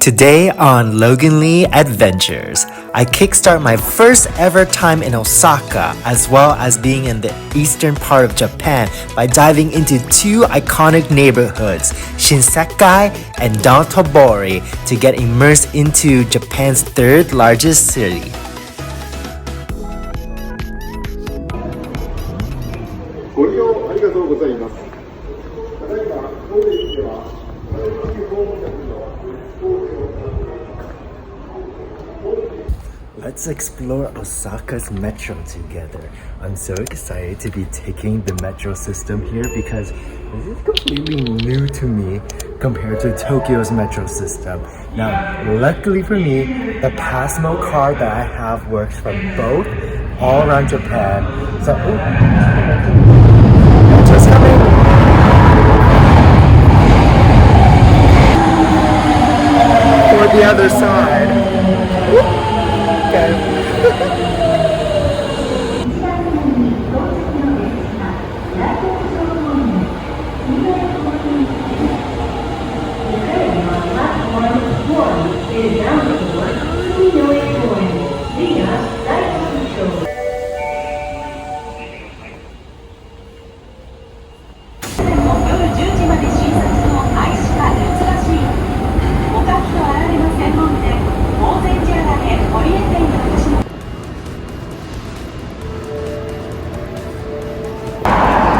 Today on Logan Lee Adventures, I kickstart my first ever time in Osaka as well as being in the eastern part of Japan by diving into two iconic neighborhoods, Shinsekai and Dotonbori, to get immersed into Japan's third largest city. Let's explore Osaka's metro together. I'm so excited to be taking the metro system here because this is completely new to me compared to Tokyo's metro system. Now, luckily for me, the Passmo card that I have works for both all around Japan. So, metro's coming! For the other side. Okay.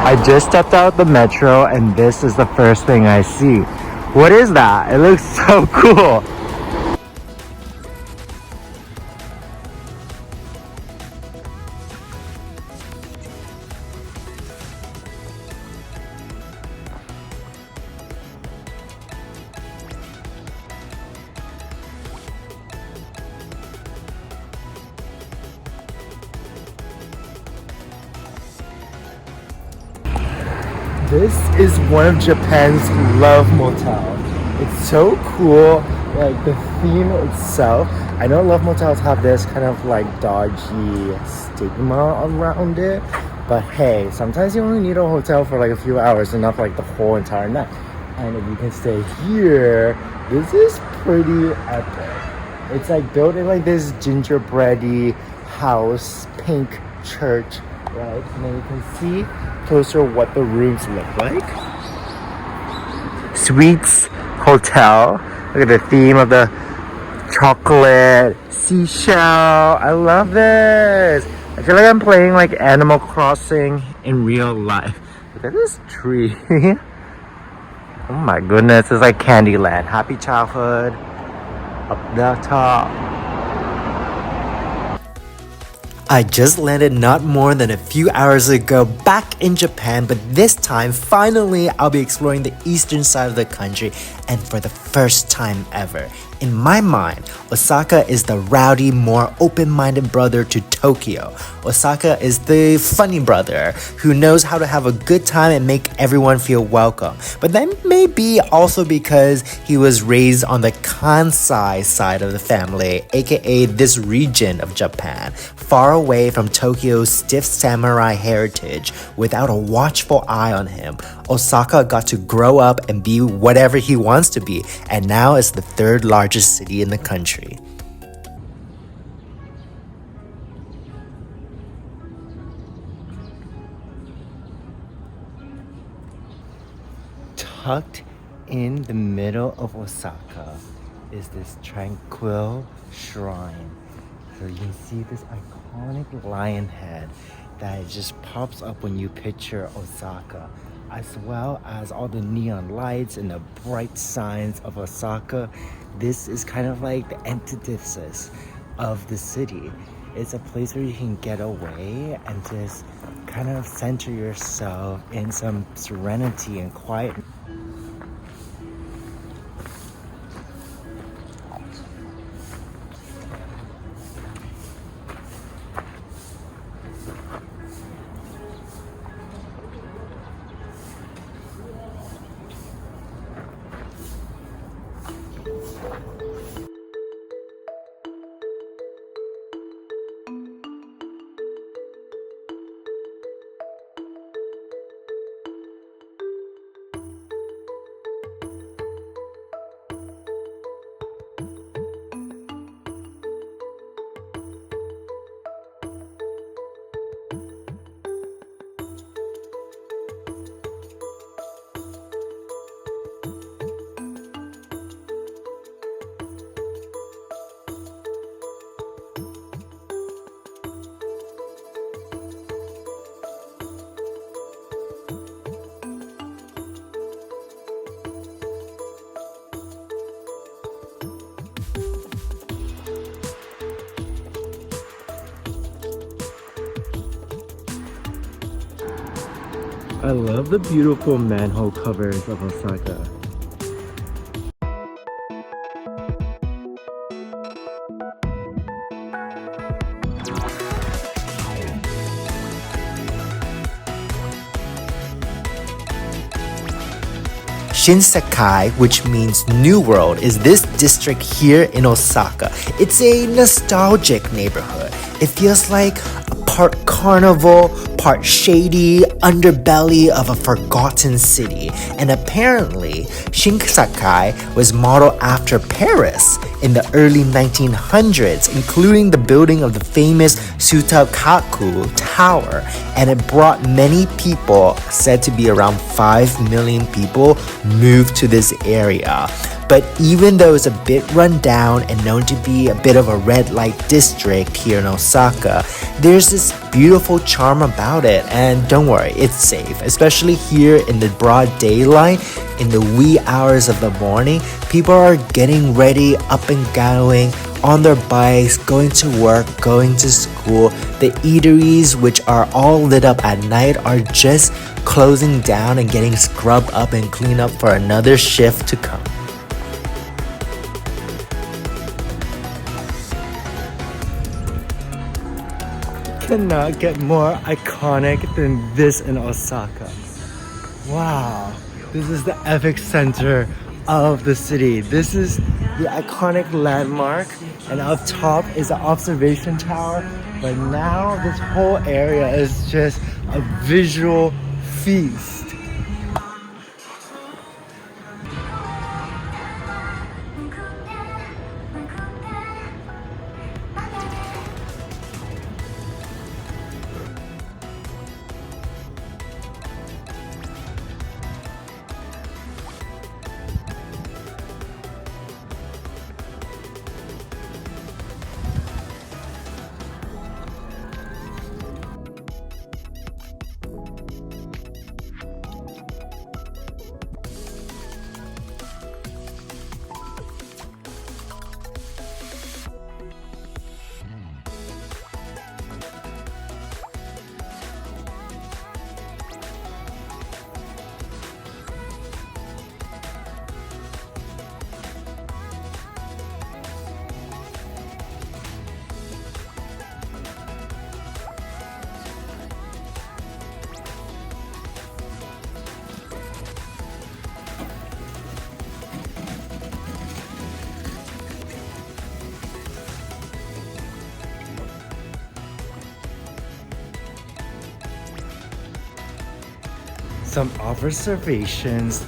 I just stepped out the metro and this is the first thing I see. What is that? It looks so cool. This is one of Japan's love motels. It's so cool, like the theme itself. I know love motels have this kind of like dodgy stigma around it, but hey, sometimes you only need a hotel for like a few hours and not for like the whole entire night. And if you can stay here, this is pretty epic. It's like built in like this gingerbready house, pink church, right? And then you can see closer what the rooms look like. Sweets Hotel. Look at the theme of the chocolate seashell. I love this. I feel like I'm playing like Animal Crossing in real life. Look at this tree. Oh my goodness, it's like Candyland. Happy childhood up the top. I just landed not more than a few hours ago back in Japan, but this time, finally, I'll be exploring the eastern side of the country, and for the first time ever. In my mind, Osaka is the rowdy, more open-minded brother to Tokyo. Osaka is the funny brother who knows how to have a good time and make everyone feel welcome. But that may be also because he was raised on the Kansai side of the family, aka this region of Japan, far away from Tokyo's stiff samurai heritage. Without a watchful eye on him, Osaka got to grow up and be whatever he wants to be, and now is the third largest city in the country. Tucked in the middle of Osaka is this tranquil shrine. So you can see this iconic lion head that just pops up when you picture Osaka, as well as all the neon lights and the bright signs of Osaka. This is kind of like the antithesis of the city. It's a place where you can get away and just kind of center yourself in some serenity and quiet. I love the beautiful manhole covers of Osaka. Shinsekai, which means New World, is this district here in Osaka. It's a nostalgic neighborhood. It feels like a part carnival, part shady underbelly of a forgotten city. And apparently, Shinsekai was modeled after Paris in the early 1900s, including the building of the famous Sutakaku Tower. And it brought many people, said to be around 5 million people, moved to this area. But even though it's a bit run down and known to be a bit of a red light district here in Osaka, there's this beautiful charm about it. And don't worry, it's safe, especially here in the broad daylight. In the wee hours of the morning, people are getting ready, up and going, on their bikes, going to work, going to school. The eateries, which are all lit up at night, are just closing down and getting scrubbed up and cleaned up for another shift to come. Cannot get more iconic than this in Osaka. Wow, this is the epic center of the city. This is the iconic landmark, and up top is the observation tower. But now this whole area is just a visual feast. Some observations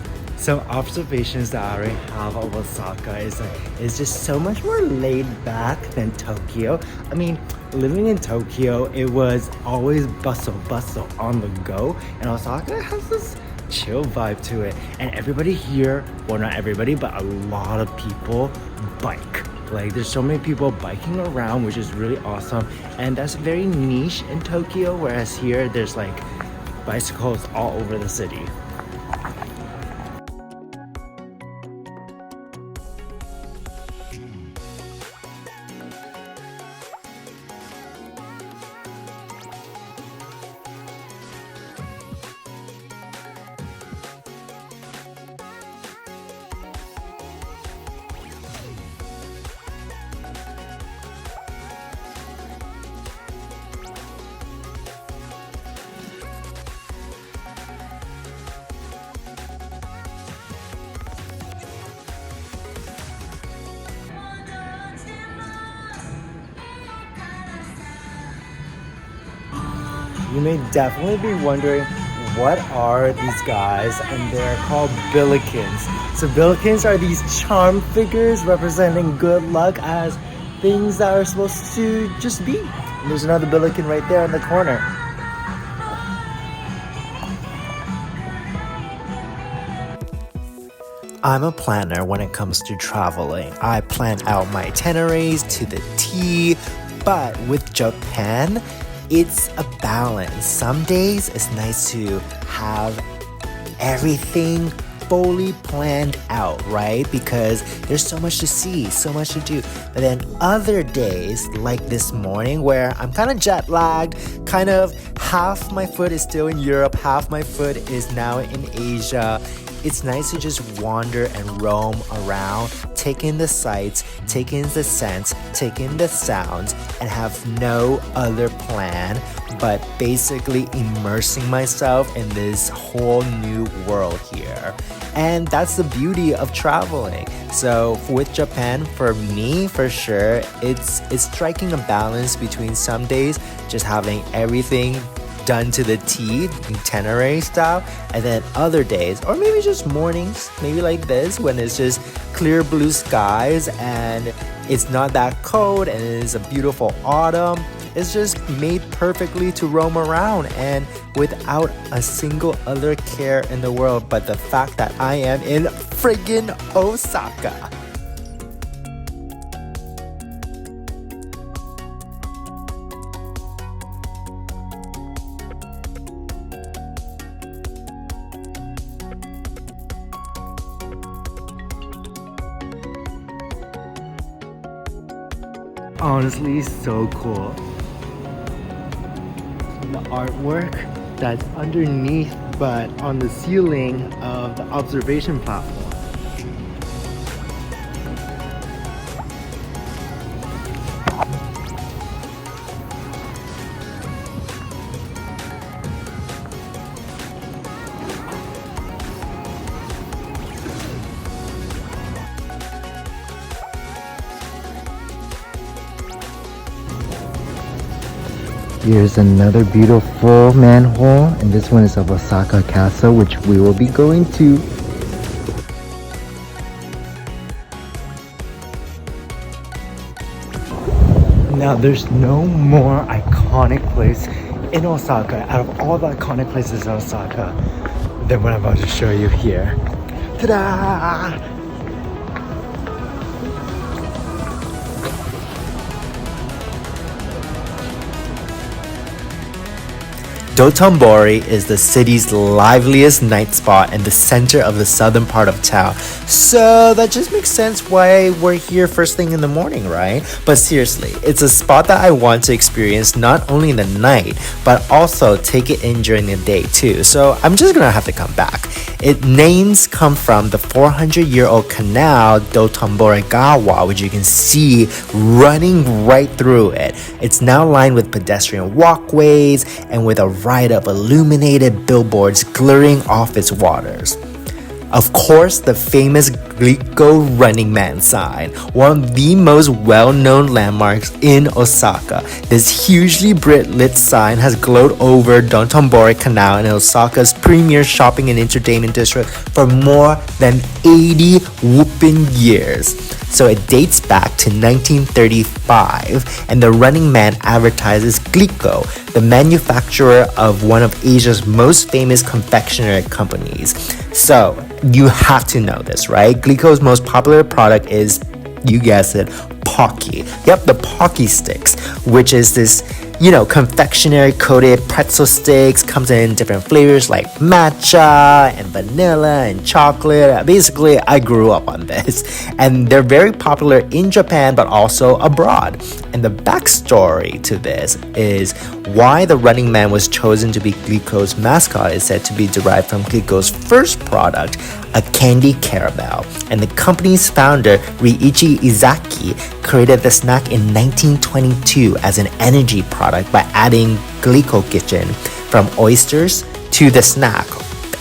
that I already have of Osaka is that it's just so much more laid back than Tokyo. I mean, living in Tokyo, it was always bustle on the go, and Osaka has this chill vibe to it. And everybody here, well, not everybody, but a lot of people bike. Like, there's so many people biking around, which is really awesome, and that's very niche in Tokyo, whereas here there's like bicycles all over the city. You may definitely be wondering, what are these guys? And they're called Billikens. So Billikens are these charm figures representing good luck as things that are supposed to just be. And there's another Billiken right there in the corner. I'm a planner when it comes to traveling. I plan out my itineraries to the T, but with Japan, it's a balance. Some days it's nice to have everything fully planned out, right? Because there's so much to see, so much to do. But then other days, like this morning, where I'm kind of jet lagged, kind of half my foot is still in Europe, half my foot is now in Asia. It's nice to just wander and roam around, take in the sights, take in the scents, take in the sounds, and have no other plan but basically immersing myself in this whole new world here. And that's the beauty of traveling. So with Japan, for me, for sure, it's striking a balance between some days just having everything done to the T, itinerary style, and then other days, or maybe just mornings, maybe like this, when it's just clear blue skies and it's not that cold and it's a beautiful autumn. It's just made perfectly to roam around and without a single other care in the world but the fact that I am in friggin' Osaka. Honestly, so cool. The artwork that's underneath but on the ceiling of the observation platform. Here's another beautiful manhole, and this one is of Osaka Castle, which we will be going to. Now there's no more iconic place in Osaka, out of all the iconic places in Osaka, than what I'm about to show you here. Ta-da! Dotonbori is the city's liveliest night spot in the center of the southern part of town. So that just makes sense why we're here first thing in the morning, right? But seriously, it's a spot that I want to experience not only in the night, but also take it in during the day too. So I'm just gonna have to come back. Its names come from the 400-year-old canal Dotonbori, which you can see running right through it. It's now lined with pedestrian walkways and with a ride of illuminated billboards glaring off its waters. Of course, the famous Glico Running Man sign, one of the most well-known landmarks in Osaka. This hugely lit sign has glowed over Dotonbori Canal in Osaka's premier shopping and entertainment district for more than 80 whooping years. So it dates back to 1935, and the Running Man advertises Glico, the manufacturer of one of Asia's most famous confectionery companies. So you have to know this, right? Glico's most popular product is, you guessed it, Pocky. Yep, the Pocky sticks, which is this, confectionery coated pretzel sticks. Comes in different flavors like matcha and vanilla and chocolate. Basically, I grew up on this, and they're very popular in Japan but also abroad. And the backstory to this is why the Running Man was chosen to be Glico's mascot is said to be derived from Glico's first product, a candy caramel. And the company's founder, Riichi Izaki, created the snack in 1922 as an energy product by adding Glico Kitchen from oysters to the snack.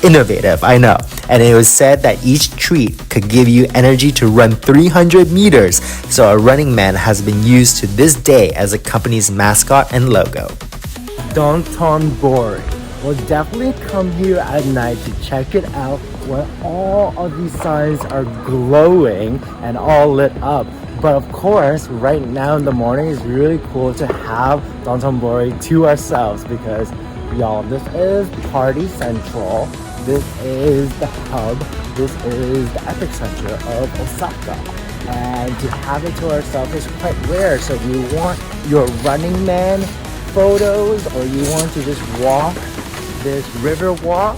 Innovative, I know. And it was said that each treat could give you energy to run 300 meters. So a Running Man has been used to this day as the company's mascot and logo. Dotonbori. We'll definitely come here at night to check it out where all of these signs are glowing and all lit up. But of course, right now in the morning, it's really cool to have Dotonbori to ourselves because, y'all, this is Party Central. This is the hub. This is the epicenter of Osaka. And to have it to ourselves is quite rare. So if you want your Running Man photos or you want to just walk this river walk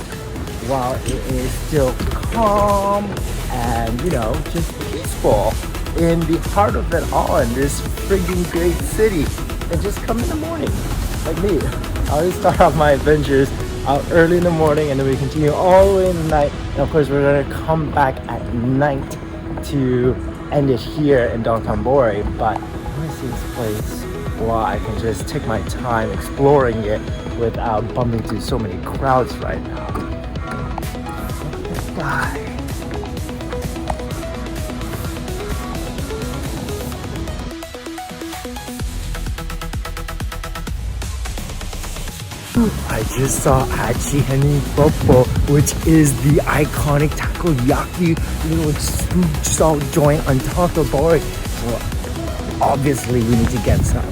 while it is still calm and, you know, just peaceful in the heart of it all in this friggin' great city. And just come in the morning, like me. I always start off my adventures out early in the morning and then we continue all the way in the night. And of course, we're gonna come back at night to end it here in Dotonbori. But I wanna see this place while I can just take my time exploring it without bumping into so many crowds right now. Bye. I just saw Achi Henny Popo, which is the iconic takoyaki little stall joint on Dotonbori. So obviously we need to get some.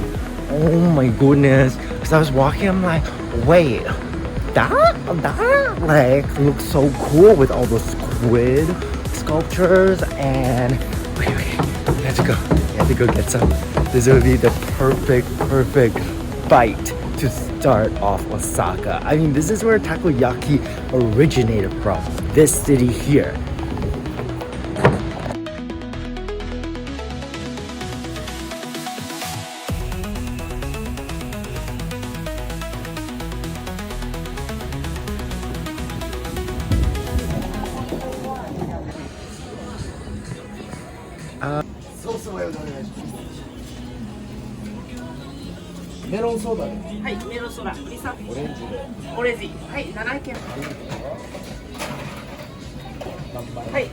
Oh my goodness. As I was walking, I'm like, wait, that like looks so cool with all those squid sculptures and wait, we have to go get some. This will be the perfect bite to start off Osaka. I mean, this is where takoyaki originated from, this city here. 메론 소다. はい、メロンソーダ。リサ。オレンジで。オレンジ。はい、7件。はい。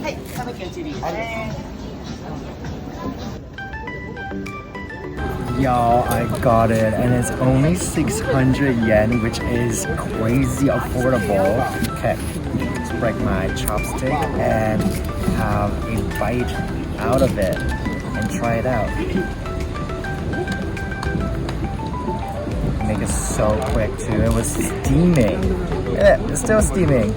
はい、7件チリ。Y'all, I got it, and it's only 600 yen, which is crazy affordable. Okay, let's break my chopstick and have a bite out of it and try it out. Make it so quick too. It was steaming. Yeah, it's still steaming.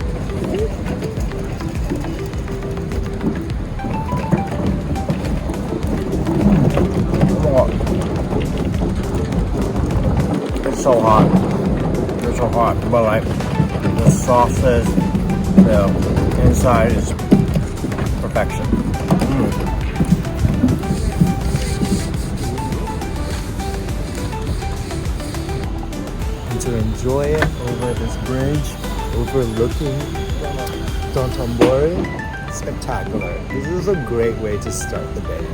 It's so hot. It's so hot, but like the sauces, the inside is perfection. And to enjoy it over this bridge, overlooking Dotonbori, spectacular. This is a great way to start the day.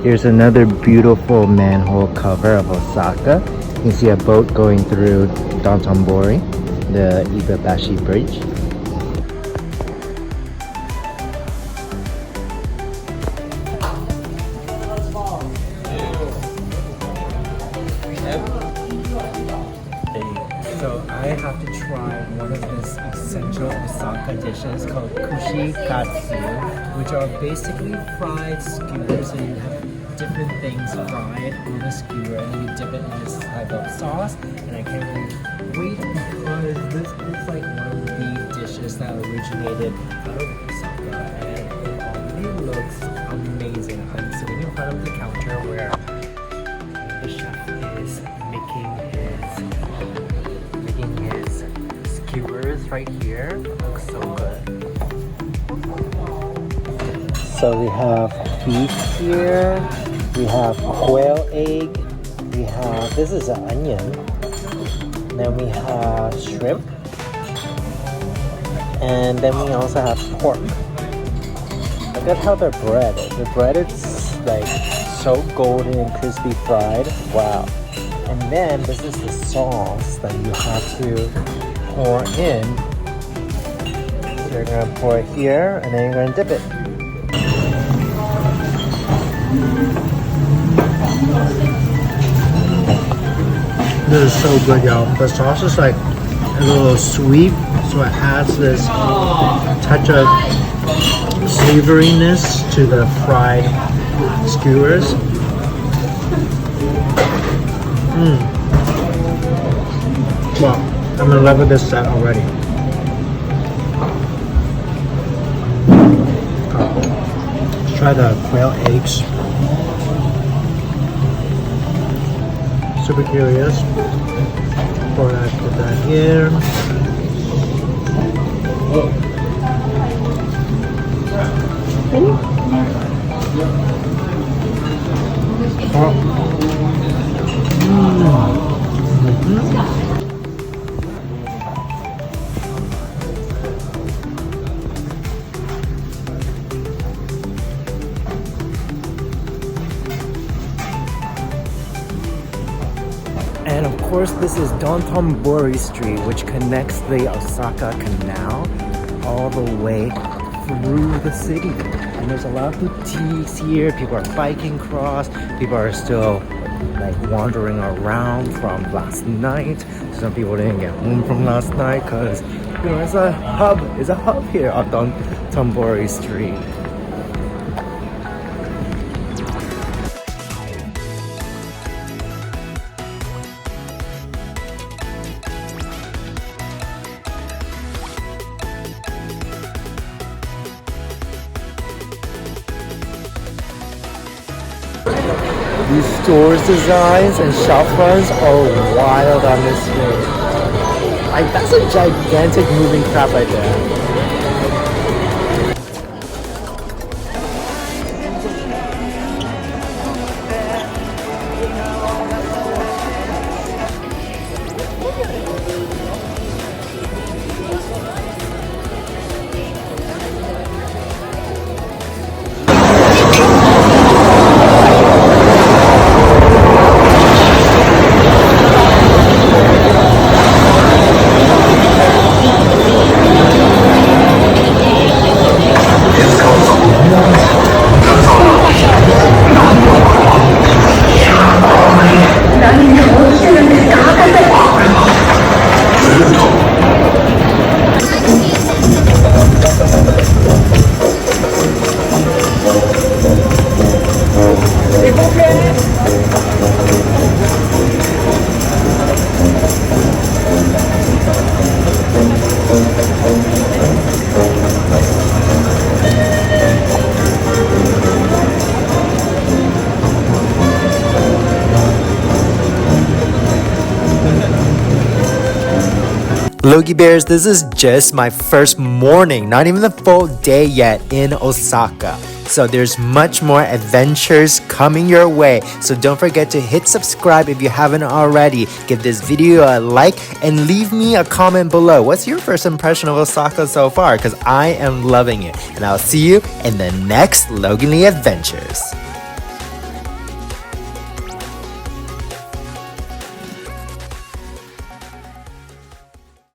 Here's another beautiful manhole cover of Osaka. You can see a boat going through Dotonbori, the Ibabashi Bridge. So I have to try one of this essential Osaka dishes called kushikatsu, which are basically fried skewers. So you have different things fried on the skewer and then you dip it in this type of sauce. And I can't really wait because this is like one of the dishes that originated out of Osaka and it already looks amazing. I'm sitting in front of the counter where the chef is making his skewers right here. It looks so good. So we have beef here, we have quail egg, we have, this is an onion, and then we have shrimp, and then we also have pork. Look at how they're bread. The bread is like so golden and crispy fried. Wow. And then this is the sauce that you have to pour in. So you're gonna pour it here and then you're gonna dip it. This is so good, y'all. The sauce is like a little sweet, so it adds this touch of savoriness to the fried skewers. Wow, I'm in love with this set already. Let's try the quail eggs. Super curious. Put that here. And of course, this is Dotonbori Street, which connects the Osaka Canal all the way through the city. And there's a lot of boutiques here. People are biking across. People are still like wandering around from last night. Some people didn't get home from last night because it's a hub. It's a hub here on Dotonbori Street. These stores designs and shop fronts are wild on this street. Like, that's a gigantic moving crap right there. Logie Bears, this is just my first morning, not even the full day yet in Osaka. So there's much more adventures coming your way. So don't forget to hit subscribe if you haven't already. Give this video a like and leave me a comment below. What's your first impression of Osaka so far? Because I am loving it. And I'll see you in the next Logie Adventures.